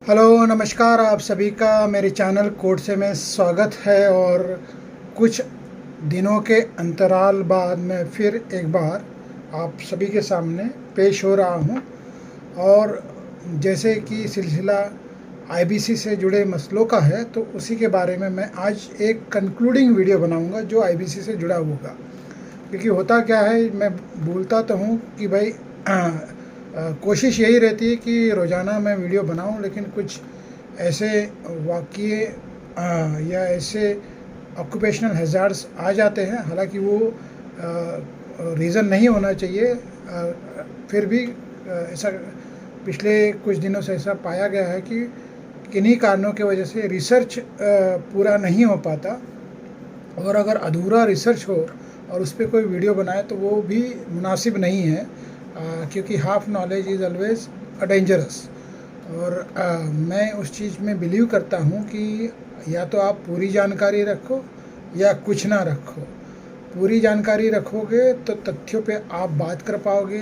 Hello नमस्कार, आप सभी का मेरे चैनल कोड से में स्वागत है। और कुछ दिनों के अंतराल बाद मैं फिर एक बार आप सभी के सामने पेश हो रहा हूं। और जैसे कि सिलसिला आईबीसी से जुड़े मसलों का है, तो उसी के बारे में मैं आज एक कंक्लूडिंग वीडियो बनाऊंगा जो आईबीसी से जुड़ा होगा। क्योंकि होता क्या है, मैं बोलता तो हूँ कि भाई कोशिश यही रहती है कि रोज़ाना मैं वीडियो बनाऊं, लेकिन कुछ ऐसे वाक़ये या ऐसे ऑक्यूपेशनल हैज़ार्ड्स आ जाते हैं। हालांकि वो रीज़न नहीं होना चाहिए, फिर भी ऐसा पिछले कुछ दिनों से ऐसा पाया गया है कि किन्हीं कारणों की वजह से रिसर्च पूरा नहीं हो पाता। और अगर अधूरा रिसर्च हो और उस पर कोई वीडियो बनाए तो वो भी मुनासिब नहीं है, क्योंकि half knowledge is always dangerous. और मैं उस चीज़ में बिलीव करता हूँ कि या तो आप पूरी जानकारी रखो या कुछ ना रखो। पूरी जानकारी रखोगे तो तथ्यों पे आप बात कर पाओगे,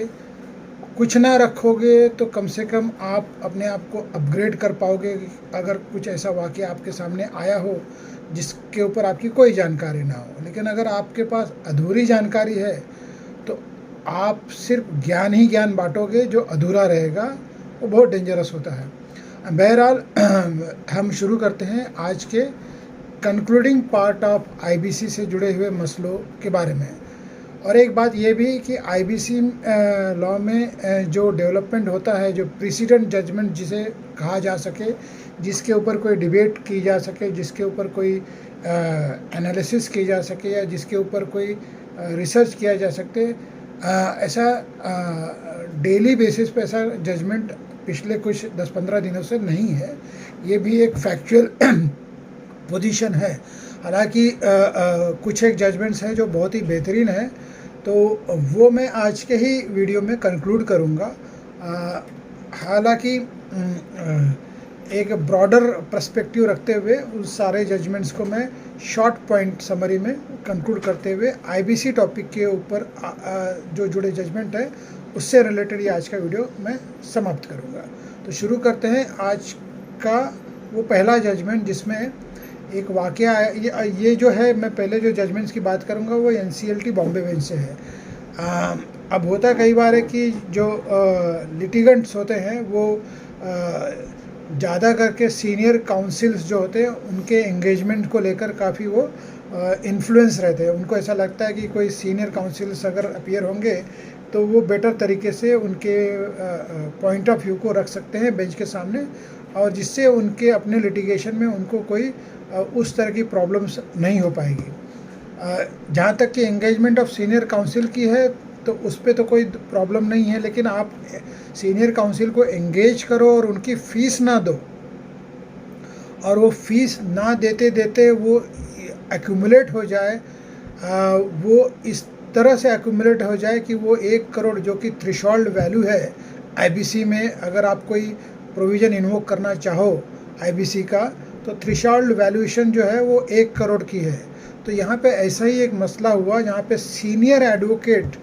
कुछ ना रखोगे तो कम से कम आप अपने आप को अपग्रेड कर पाओगे। अगर कुछ ऐसा वाक़या आपके सामने आया हो जिसके ऊपर आपकी कोई जानकारी ना हो, लेकिन अगर आपके पास अधूरी जानकारी है तो आप सिर्फ ज्ञान ही ज्ञान बांटोगे, जो अधूरा रहेगा वो बहुत डेंजरस होता है। बहरहाल हम शुरू करते हैं आज के कंक्लूडिंग पार्ट ऑफ आईबीसी से जुड़े हुए मसलों के बारे में। और एक बात ये भी कि आईबीसी लॉ में जो डेवलपमेंट होता है, जो प्रेसिडेंट जजमेंट जिसे कहा जा सके, जिसके ऊपर कोई डिबेट की जा सके, जिसके ऊपर कोई एनालिसिस की जा सके, या जिसके ऊपर कोई रिसर्च किया जा सकते, ऐसा डेली बेसिस पे ऐसा जजमेंट पिछले कुछ 10-15 दिनों से नहीं है। ये भी एक फैक्चुअल पोजीशन है। हालांकि कुछ एक जजमेंट्स हैं जो बहुत ही बेहतरीन हैं, तो वो मैं आज के ही वीडियो में कंक्लूड करूँगा। हालांकि एक ब्रॉडर पर्सपेक्टिव रखते हुए उस सारे जजमेंट्स को मैं शॉर्ट पॉइंट समरी में कंक्लूड करते हुए आईबीसी टॉपिक के ऊपर जो जुड़े जजमेंट है उससे रिलेटेड ये आज का वीडियो मैं समाप्त करूँगा। तो शुरू करते हैं आज का वो पहला जजमेंट, जिसमें एक वाक़या है। ये जो है, मैं पहले जो जजमेंट्स की बात करूँगा वो एनसीएलटी बॉम्बे बेंच से है। अब होता कई बार है कि जो लिटिगेंट्स होते हैं वो ज़्यादा करके सीनियर काउंसिल्स जो होते हैं उनके एंगेजमेंट को लेकर काफ़ी वो इन्फ्लुएंस रहते हैं। उनको ऐसा लगता है कि कोई सीनियर काउंसिल्स अगर अपीयर होंगे तो वो बेटर तरीके से उनके पॉइंट ऑफ व्यू को रख सकते हैं बेंच के सामने, और जिससे उनके अपने लिटिगेशन में उनको कोई उस तरह की प्रॉब्लम्स नहीं हो पाएगी। जहाँ तक कि एंगेजमेंट ऑफ सीनियर काउंसिल की है तो उस पर तो कोई प्रॉब्लम नहीं है, लेकिन आप सीनियर काउंसिल को एंगेज करो और उनकी फ़ीस ना दो, और वो फीस ना देते देते वो एक्यूमुलेट हो जाए, वो इस तरह से एक्यूमुलेट हो जाए कि वो 1 करोड़ जो कि थ्रेशोल्ड वैल्यू है आईबीसी में, अगर आप कोई प्रोविज़न इन्वोक करना चाहो आईबीसी का, तो थ्रेशोल्ड वैल्यूएशन जो है वो 1 करोड़ की है। तो यहाँ पे ऐसा ही एक मसला हुआ जहाँ पे सीनियर एडवोकेट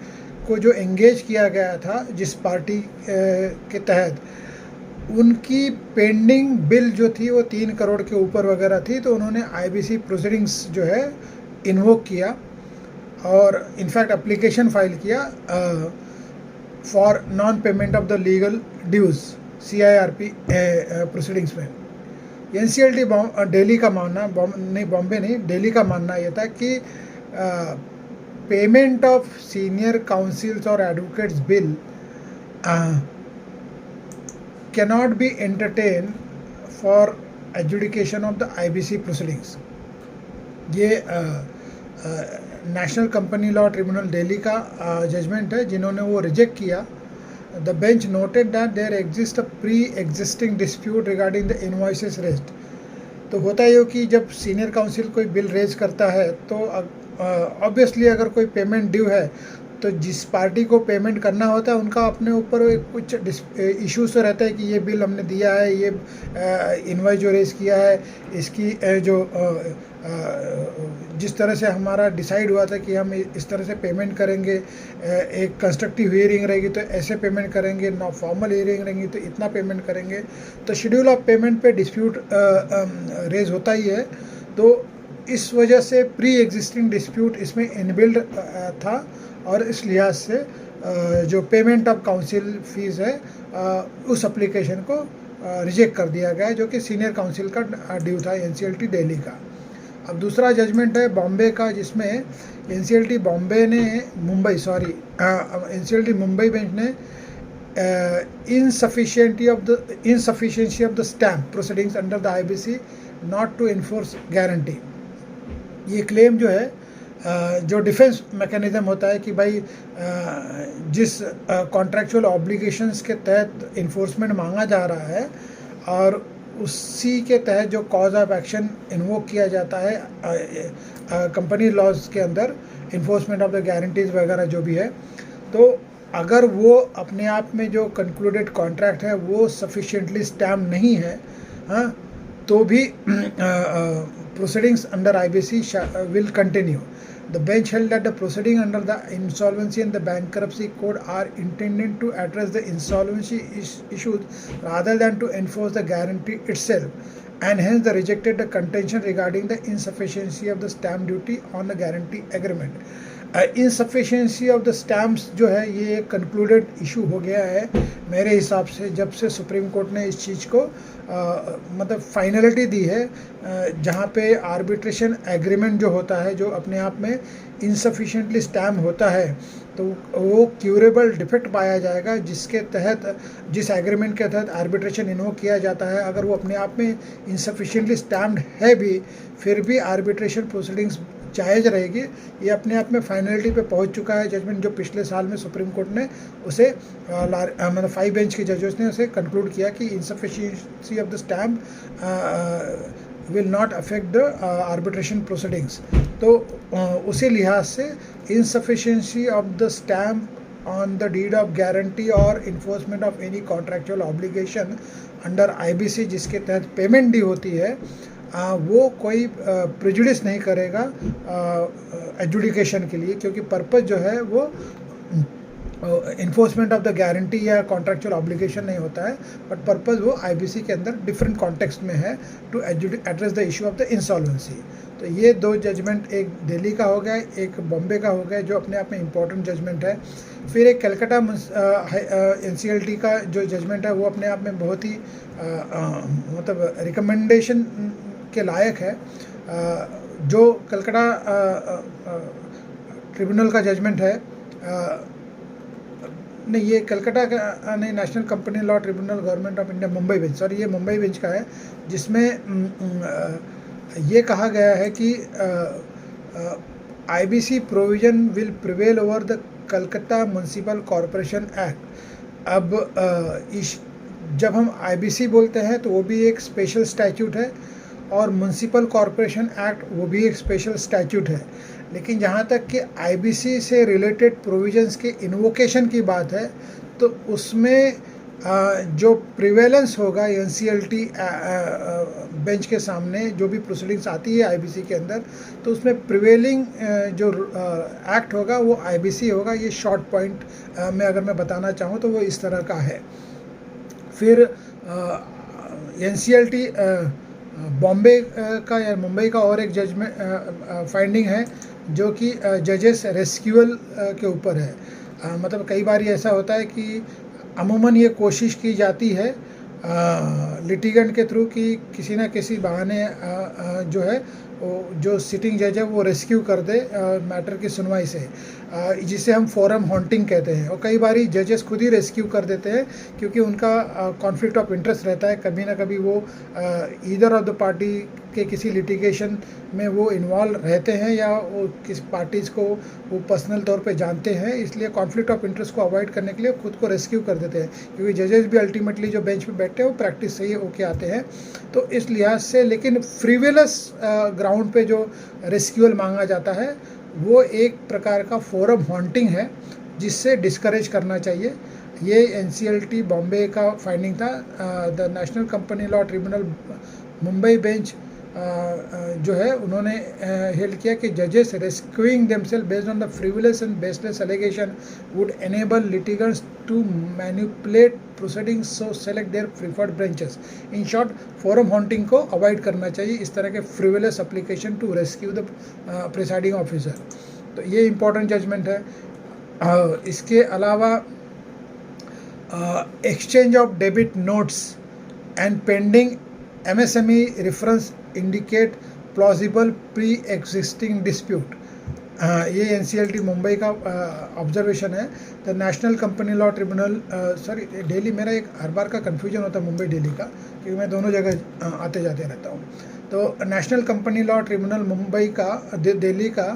को जो एंगेज किया गया था जिस पार्टी के तहत, उनकी पेंडिंग बिल जो थी वो 3 करोड़ के ऊपर वगैरह थी। तो उन्होंने आईबीसी प्रोसीडिंग्स जो है इन्वोक किया और इनफैक्ट एप्लीकेशन फाइल किया for non payment of the legal dues CIRP proceedings में। एनसीएलटी दिल्ली का मानना, बॉम्बे नहीं, दिल्ली का मानना यह था कि पेमेंट ऑफ सीनियर काउंसिल्स और advocates bill cannot be entertained for adjudication of the IBC proceedings। ये National company law Tribunal Delhi का जजमेंट है जिन्होंने वो रिजेक्ट किया। The bench noted that there exist a pre existing dispute regarding the invoices raised. तो होता ही हो कि जब सीनियर काउंसिल कोई बिल रेज करता है तो ऑब्वियसली अगर कोई पेमेंट ड्यू है तो जिस पार्टी को पेमेंट करना होता है उनका अपने ऊपर कुछ इश्यूज तो रहता है कि ये बिल हमने दिया है, ये इनवॉइस जो रेज किया है, इसकी जो जिस तरह से हमारा डिसाइड हुआ था कि हम इस तरह से पेमेंट करेंगे, एक कंस्ट्रक्टिव हियरिंग रहेगी तो ऐसे पेमेंट करेंगे, नॉन फॉर्मल हियरिंग रहेंगी तो इतना पेमेंट करेंगे, तो शेड्यूल ऑफ पेमेंट पे डिस्प्यूट रेज होता ही है। तो इस वजह से प्री एग्जिस्टिंग डिस्प्यूट इसमें इनबिल्ड था और इस लिहाज से जो पेमेंट ऑफ काउंसिल फीस है उस एप्लीकेशन को रिजेक्ट कर दिया गया, जो कि सीनियर काउंसिल का ड्यू था एनसीएलटी दिल्ली का। अब दूसरा जजमेंट है बॉम्बे का, जिसमें एनसीएलटी बॉम्बे ने एनसीएलटी मुंबई बेंच ने insufficiency of the stamp proceedings under the IBC not to enforce guarantee। ये क्लेम जो है जो डिफेंस मैकेनिज्म होता है कि भाई जिस कॉन्ट्रैक्चुअल ऑब्लिगेशंस के तहत इन्फोर्समेंट मांगा जा रहा है और उसी के तहत जो कॉज ऑफ एक्शन इन्वोक किया जाता है कंपनी लॉज के अंदर, इन्फोर्समेंट ऑफ द गारंटीज वगैरह जो भी है, तो अगर वो अपने आप में जो कंक्लूडेड कॉन्ट्रैक्ट है वो सफिशिएंटली स्टैम्प नहीं है, हाँ, तो भी proceedings under IBC will continue। The bench held that the proceeding under the insolvency and the bankruptcy code are intended to address the insolvency issues rather than to enforce the guarantee itself, and hence the rejected the contention regarding the insufficiency of the stamp duty on the guarantee agreement। Insufficiency of the stamps जो है ये एक concluded issue हो गया है मेरे हिसाब से, जब से सुप्रीम कोर्ट ने इस चीज़ को मतलब फाइनलिटी दी है, जहाँ पे आर्बिट्रेशन एग्रीमेंट जो होता है जो अपने आप में इनसफिशिएंटली स्टैम्प होता है, तो वो क्यूरेबल डिफेक्ट पाया जाएगा, जिसके तहत जिस एग्रीमेंट के तहत आर्बिट्रेशन इन्वोक किया जाता है, अगर वो अपने आप में इनसफिशिएंटली स्टैम्प्ड है भी, फिर भी आर्बिट्रेशन प्रोसीडिंग्स जायज़ रहेगी। ये अपने आप में फाइनलिटी पे पहुंच चुका है जजमेंट, जो पिछले साल में सुप्रीम कोर्ट ने उसे मतलब 5 बेंच के जजेस ने उसे कंक्लूड किया कि insufficiency of the stamp will not affect the arbitration proceedings. तो उसी लिहाज से insufficiency of the stamp on the deed of guarantee और enforcement of any contractual obligation under IBC जिसके तहत पेमेंट दी होती है, वो कोई प्रेजुडिस नहीं करेगा एडजुडिकेशन के लिए, क्योंकि पर्पस जो है वो इन्फोर्समेंट ऑफ द गारंटी या कॉन्ट्रैक्चुअल ऑब्लिगेशन नहीं होता है, बट पर्पस वो IBC के अंदर डिफरेंट कॉन्टेक्स्ट में है to address the issue of the insolvency. तो ये 2 जजमेंट, एक दिल्ली का हो गया, एक बॉम्बे का हो गया, जो अपने आप में इम्पोर्टेंट जजमेंट है। फिर एक कलकत्ता NCLT का जो जजमेंट है वो अपने आप में बहुत ही मतलब रिकमेंडेशन के लायक है। जो कलकत्ता ट्रिब्यूनल का जजमेंट है, नहीं ये कलकत्ता का नहीं, national company law tribunal government of India Mumbai bench, sorry ये मुंबई बेंच का है, जिसमें ये कहा गया है कि IBC provision will prevail over the Calcutta municipal corporation act. अब जब हम IBC बोलते हैं तो वो भी एक स्पेशल स्टैट्यूट है और म्युनिसिपल कॉरपोरेशन एक्ट वो भी एक स्पेशल स्टैट्यूट है, लेकिन जहाँ तक कि IBC से रिलेटेड प्रोविजंस के इन्वोकेशन की बात है तो उसमें जो प्रिवेलेंस होगा NCLT बेंच के सामने जो भी प्रोसीडिंग्स आती है IBC के अंदर, तो उसमें प्रिवेलिंग जो एक्ट होगा वो IBC होगा। ये शॉर्ट पॉइंट में अगर मैं बताना चाहूँ तो वो इस तरह का है। फिर NCLT बॉम्बे का या मुंबई का और एक जजमेंट फाइंडिंग है जो कि जजेस रेस्क्यूअल के ऊपर है। मतलब कई बार ऐसा होता है कि अमूमन ये कोशिश की जाती है लिटिगेंट के थ्रू कि किसी ना किसी बहाने जो है जो सिटिंग जज है वो रेस्क्यू कर दे मैटर की सुनवाई से, जिसे हम फोरम हॉन्टिंग कहते हैं। और कई बारी जजेस खुद ही रेस्क्यू कर देते हैं क्योंकि उनका कॉन्फ्लिक्ट ऑफ इंटरेस्ट रहता है, कभी ना कभी वो ईदर ऑफ द पार्टी के किसी लिटिगेशन में वो इन्वॉल्व रहते हैं या वो किस पार्टीज़ को वो पर्सनल तौर पे जानते हैं, इसलिए कॉन्फ्लिक्ट ऑफ इंटरेस्ट को अवॉइड करने के लिए खुद को रेस्क्यू कर देते हैं, क्योंकि जजेस भी अल्टीमेटली जो बेंच पे बैठते हैं वो प्रैक्टिस से ही होके आते हैं। तो इस लिहाज से लेकिन फ्रीविलस ग्राउंड पे जो रेस्क्यूअल मांगा जाता है वो एक प्रकार का फोरम हॉन्टिंग है जिससे डिस्करेज करना चाहिए। ये NCLT बॉम्बे का फाइंडिंग था। The national company law tribunal Mumbai bench जो है उन्होंने हेल्ड किया कि जजेस rescuing themselves based on the frivolous and baseless allegation would enable litigants to manipulate proceedings so select their preferred branches. In short, forum hunting को avoid करना चाहिए, इस तरह के frivolous application to rescue the presiding officer. तो ये important judgement है। इसके अलावा exchange of debit notes and pending MSME reference indicate plausible pre-existing dispute। ये NCLT मुंबई का ऑब्जर्वेशन है। The national company law tribunal sorry Delhi, मेरा एक हर बार का कन्फ्यूजन होता है मुंबई दिल्ली का, क्योंकि मैं दोनों जगह आते जाते रहता हूँ। तो national company law tribunal Mumbai का दिल्ली का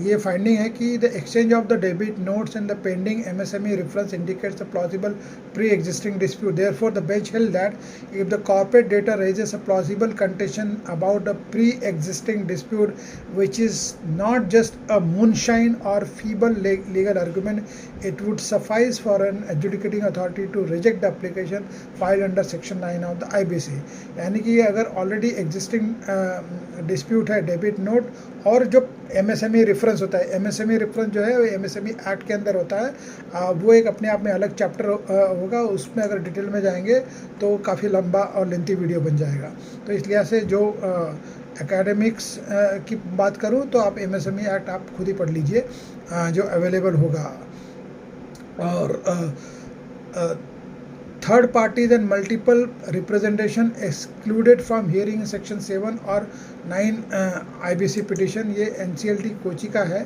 ये फाइंडिंग है कि the exchange of the debit notes and the pending MSME reference indicates a plausible pre-existing dispute. Therefore, the bench held that if the corporate debtor raises a plausible contention about a pre-existing dispute, which is not just a moonshine or feeble legal argument, it would suffice for an adjudicating authority to reject the application filed under Section 9 of the IBC। यानी कि अगर already existing dispute है debit note और जो MSME reference होता है, MSME reference जो है वो MSME एक्ट के अंदर होता है, वो एक अपने आप में अलग चैप्टर होगा, उसमें अगर डिटेल में जाएंगे तो काफ़ी लंबा और लेंथी वीडियो बन जाएगा। तो इस लिहाज से जो एकेडमिक्स की बात करूं तो आप MSME एक्ट आप खुद ही पढ़ लीजिए जो अवेलेबल होगा। और third parties and multiple representation excluded from hearing section 7 और 9 IBC पिटिशन, ये NCLT कोची का है।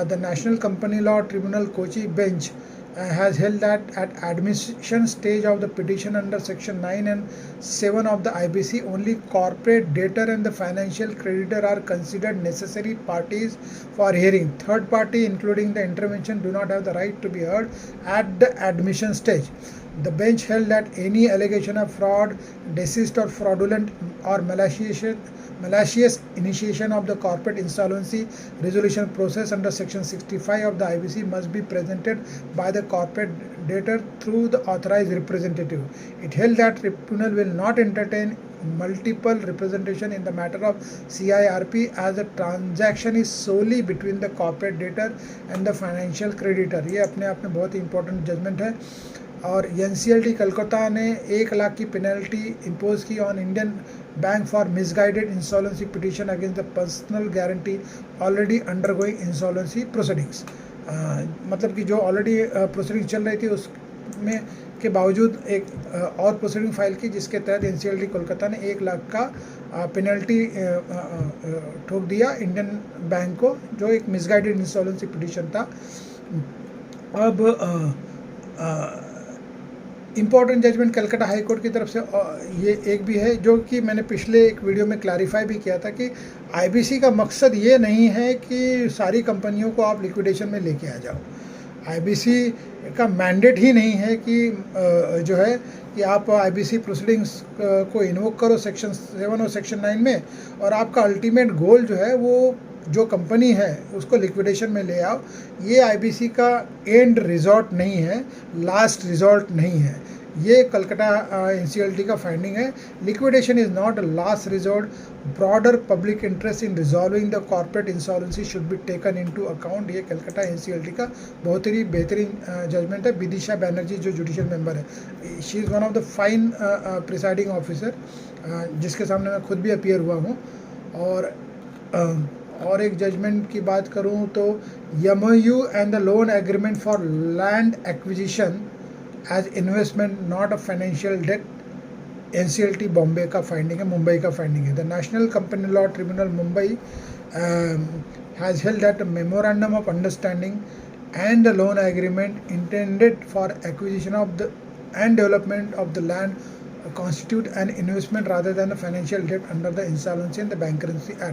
The national company law tribunal Kochi bench has held that at admission stage of the petition under section 9 and 7 of the IBC, only corporate debtor and the financial creditor are considered necessary parties for hearing. Third party, including the intervention, do not have the right to be heard at the admission stage. The bench held that any allegation of fraud, deceit or fraudulent or malicious initiation of the corporate insolvency resolution process under section 65 of the IBC must be presented by the corporate debtor through the authorized representative. It held that tribunal will not entertain multiple representation in the matter of CIRP as the transaction is solely between the corporate debtor and the financial creditor। ये अपने आप में बहुत ही important judgement है। और NCLT Calcutta ने 1 लाख की penalty impose की on Indian bank for misguided insolvency petition against the personal guarantee already undergoing insolvency proceedings. मतलब कि जो ऑलरेडी प्रोसीडिंग चल रही थी उसमें के बावजूद एक और प्रोसीडिंग फाइल की, जिसके तहत NCLT कोलकाता ने 1 लाख का पेनल्टी ठोक दिया इंडियन बैंक को, जो एक मिसगाइडेड इंसॉल्वेंसी पिटिशन था। अब important judgment Calcutta high court की तरफ से ये एक भी है, जो कि मैंने पिछले एक वीडियो में क्लैरिफाई भी किया था कि IBC का मकसद ये नहीं है कि सारी कंपनियों को आप लिक्विडेशन में लेके आ जाओ। IBC का मैंडेट ही नहीं है कि जो है कि आप IBC प्रोसीडिंग्स को इन्वोक करो सेक्शन 7 और सेक्शन 9 में, और आपका अल्टीमेट गोल जो है वो जो कंपनी है उसको लिक्विडेशन में ले आओ। ये IBC का एंड रिजॉर्ट नहीं है, लास्ट रिजॉर्ट नहीं है। ये कलकत्ता NCLT का फाइंडिंग है। Liquidation is not a last resort. Broader public interest in resolving the corporate insolvency should be taken into account. ये कलकत्ता NCLT का बहुत ही बेहतरीन जजमेंट है। विदिशा बनर्जी जो जुडिशियल मेंबर है, she is one of the fine presiding officer, जिसके सामने मैं खुद भी अपीयर हुआ हूँ। और एक जजमेंट की बात करूं तो MOU and the loan agreement for land acquisition as investment not a financial debt, NCLT Bombay का फाइंडिंग है, मुंबई का फाइंडिंग है। The national company law tribunal Mumbai has held that memorandum of understanding and the loan agreement intended for acquisition of the and development of the land constitute an investment rather than a financial debt under the Insolvency and the Bankruptcy Act.